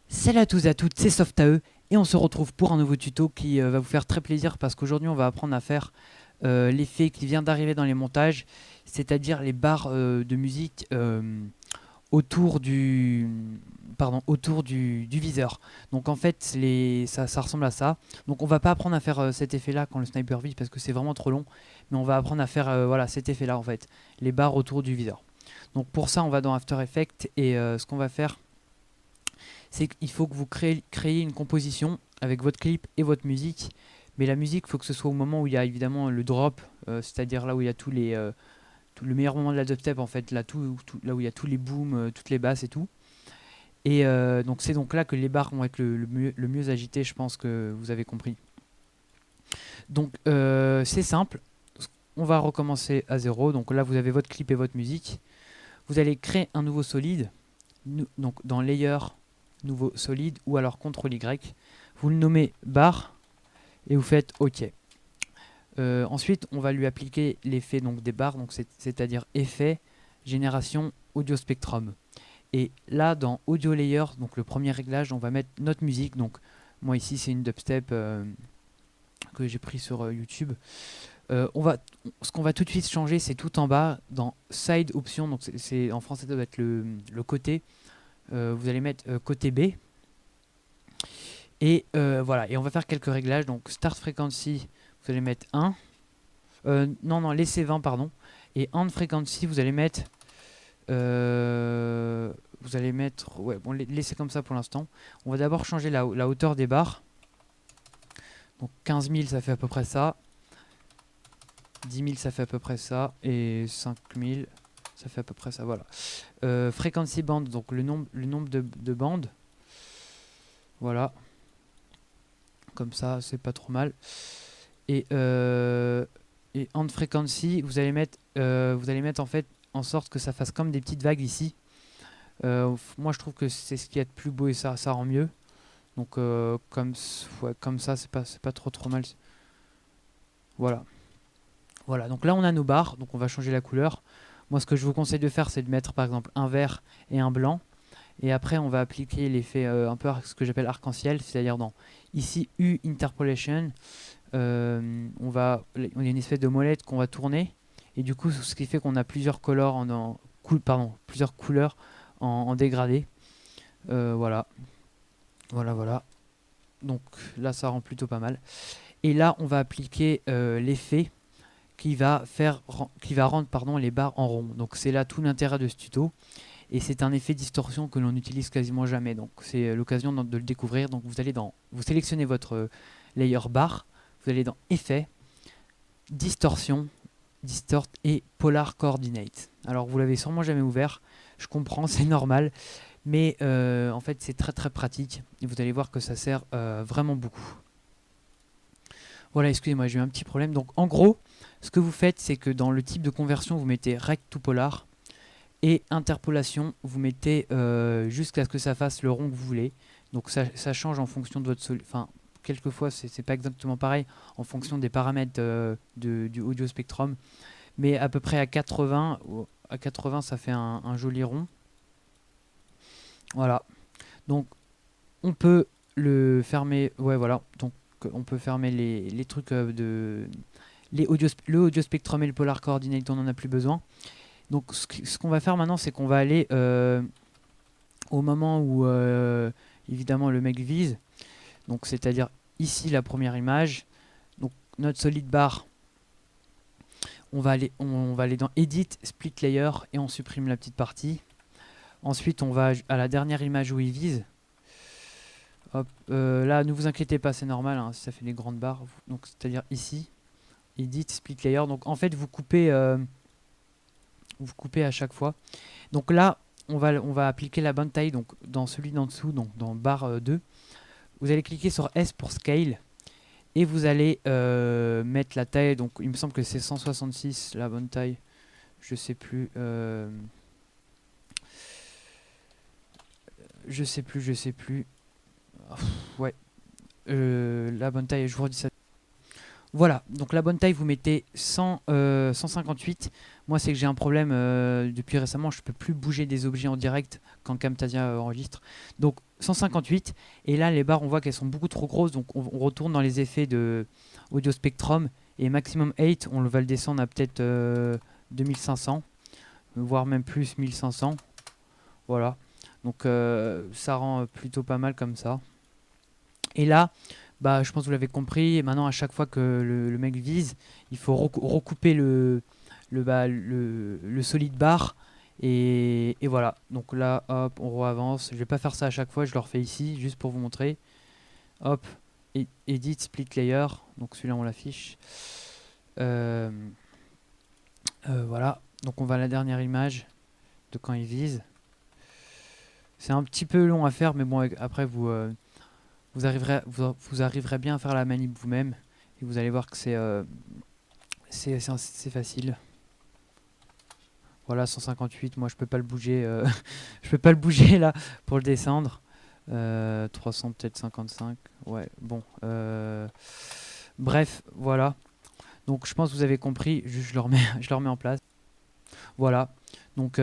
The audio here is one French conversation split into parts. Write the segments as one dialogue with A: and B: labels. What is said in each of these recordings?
A: Salut à tous et à toutes, c'est Softae et on se retrouve pour un nouveau tuto qui va vous faire très plaisir parce qu'aujourd'hui on va apprendre à faire l'effet qui vient d'arriver dans les montages, c'est-à-dire les barres de musique autour du viseur. Donc en fait ça ressemble à ça. Donc on va pas apprendre à faire cet effet là quand le sniper vise parce que c'est vraiment trop long, mais on va apprendre à faire voilà, cet effet là en fait, les barres autour du viseur. Donc pour ça on va dans After Effects et ce qu'on va faire, c'est qu'il faut que vous créez une composition avec votre clip et votre musique. Mais la musique, il faut que ce soit au moment où il y a évidemment le drop, c'est-à-dire là où il y a le meilleur moment de la dubstep en fait, là où il y a tous les booms, toutes les basses et tout. Et donc c'est donc là que les barres vont être le mieux agitées, je pense que vous avez compris. Donc c'est simple, on va recommencer à zéro. Donc là vous avez votre clip et votre musique. Vous allez créer un nouveau solide, donc dans Layer, nouveau solide, ou alors CTRL Y, vous le nommez bar et vous faites OK. Ensuite on va lui appliquer l'effet des barres, c'est-à-dire effet, génération, audio spectrum. Et là dans audio layer, donc le premier réglage, on va mettre notre musique. Donc moi ici c'est une dubstep que j'ai pris sur YouTube. Ce qu'on va tout de suite changer, c'est tout en bas dans side option, donc en français ça doit être le côté. Vous allez mettre côté B et voilà, et on va faire quelques réglages. Donc start frequency, vous allez mettre 1, non laissez 20 pardon, et end frequency vous allez mettre ouais bon, laissez comme ça pour l'instant. On va d'abord changer la hauteur des barres. Donc 15 000 ça fait à peu près ça, 10 000 ça fait à peu près ça, et 5 000 ça fait à peu près ça, voilà. Frequency band, donc le nombre de bandes. Voilà. Comme ça, c'est pas trop mal. Et end frequency, vous allez mettre en fait en sorte que ça fasse comme des petites vagues ici. Moi je trouve que c'est ce qui est de plus beau et ça rend mieux. Donc comme ça, c'est pas trop mal. Voilà. Voilà, donc là on a nos barres, donc on va changer la couleur. Moi ce que je vous conseille de faire, c'est de mettre par exemple un vert et un blanc. Et après on va appliquer l'effet un peu ce que j'appelle arc-en-ciel, c'est-à-dire dans ici U Interpolation, on a une espèce de molette qu'on va tourner. Et du coup ce qui fait qu'on a plusieurs couleurs plusieurs couleurs en dégradé. Voilà. Donc là ça rend plutôt pas mal. Et là on va appliquer l'effet qui va rendre les barres en rond. Donc c'est là tout l'intérêt de ce tuto. Et c'est un effet distorsion que l'on n'utilise quasiment jamais. Donc c'est l'occasion de le découvrir. Donc vous sélectionnez votre layer bar, vous allez dans effet, distorsion, distort et polar coordinate. Alors vous l'avez sûrement jamais ouvert, je comprends, c'est normal. Mais en fait c'est très pratique. Et vous allez voir que ça sert vraiment beaucoup. Voilà, excusez-moi, j'ai eu un petit problème. Donc en gros, ce que vous faites, c'est que dans le type de conversion, vous mettez rect to polar. Et interpolation, vous mettez jusqu'à ce que ça fasse le rond que vous voulez. Donc ça change en fonction de votre solution. Enfin, quelquefois, c'est pas exactement pareil en fonction des paramètres du audio spectrum. Mais à peu près à 80, ça fait un joli rond. Voilà. Donc on peut le fermer. Ouais, voilà. Donc on peut fermer les trucs le audio spectrum et le polar coordinate, on n'en a plus besoin. Donc ce qu'on va faire maintenant, c'est qu'on va aller au moment où évidemment le mec vise. Donc c'est-à-dire ici la première image. Donc notre solid bar, on va aller dans Edit, Split Layer et on supprime la petite partie. Ensuite on va à la dernière image où il vise. Hop, là ne vous inquiétez pas, c'est normal hein, si ça fait des grandes barres. Donc c'est-à-dire ici, Edit, Split Layer. Donc en fait vous coupez à chaque fois. Donc là on va appliquer la bonne taille, donc dans celui d'en dessous, donc dans barre 2. Vous allez cliquer sur S pour Scale Et vous allez mettre la taille, donc il me semble que c'est 166 la bonne taille, je sais plus, je sais plus, ouais, la bonne taille, je vous redis ça. Voilà, donc la bonne taille, vous mettez 158. Moi, c'est que j'ai un problème depuis récemment, je peux plus bouger des objets en direct quand Camtasia enregistre. Donc 158, et là, les barres, on voit qu'elles sont beaucoup trop grosses, donc on retourne dans les effets de Audio Spectrum, et maximum 8, on va le descendre à peut-être 2500, voire même plus 1500. Voilà, donc ça rend plutôt pas mal comme ça. Et là, bah, je pense que vous l'avez compris. Et maintenant, à chaque fois que le mec vise, il faut recouper le solide bar. Et voilà. Donc là, hop, on avance. Je vais pas faire ça à chaque fois. Je le refais ici, juste pour vous montrer. Hop, edit, split layer. Donc celui-là, on l'affiche. Euh, voilà. Donc on va à la dernière image de quand il vise. C'est un petit peu long à faire, mais bon, après, vous arriverez bien à faire la manip vous-même et vous allez voir que c'est facile. Voilà, 158, moi je peux pas le bouger, je peux pas le bouger là pour le descendre. 300 peut-être 55, ouais, bon. Bref, voilà. Donc je pense que vous avez compris, je le remets, je le remets en place. Voilà, donc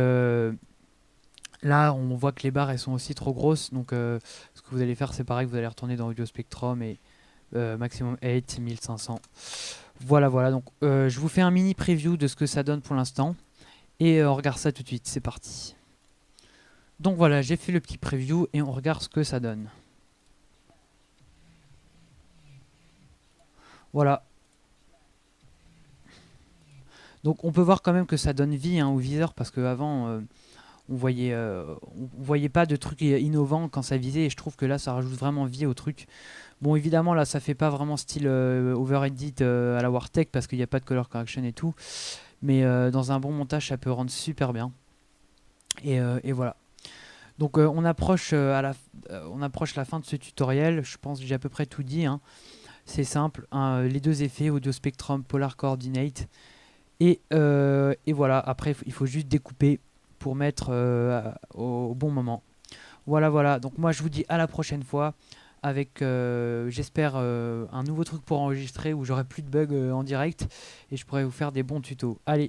A: là on voit que les barres elles sont aussi trop grosses, donc ce que vous allez faire c'est pareil, vous allez retourner dans Audio Spectrum et maximum 8, 1500. Voilà, voilà, donc je vous fais un mini preview de ce que ça donne pour l'instant. Et on regarde ça tout de suite, c'est parti. Donc voilà, j'ai fait le petit preview et on regarde ce que ça donne. Voilà. Donc on peut voir quand même que ça donne vie au viseur parce qu'avant on voyait pas de trucs innovants quand ça visait et je trouve que là ça rajoute vraiment vie au truc. Bon évidemment là ça fait pas vraiment style over-edit à la Wartech parce qu'il n'y a pas de color correction et tout. Mais dans un bon montage ça peut rendre super bien. Et voilà. Donc on approche la fin de ce tutoriel. Je pense que j'ai à peu près tout dit. C'est simple. Les deux effets, Audio Spectrum, Polar Coordinate. Et voilà. Après, il faut juste découper pour mettre au bon moment. Voilà, voilà. Donc moi, je vous dis à la prochaine fois avec, j'espère, un nouveau truc pour enregistrer où j'aurai plus de bugs en direct et je pourrai vous faire des bons tutos. Allez.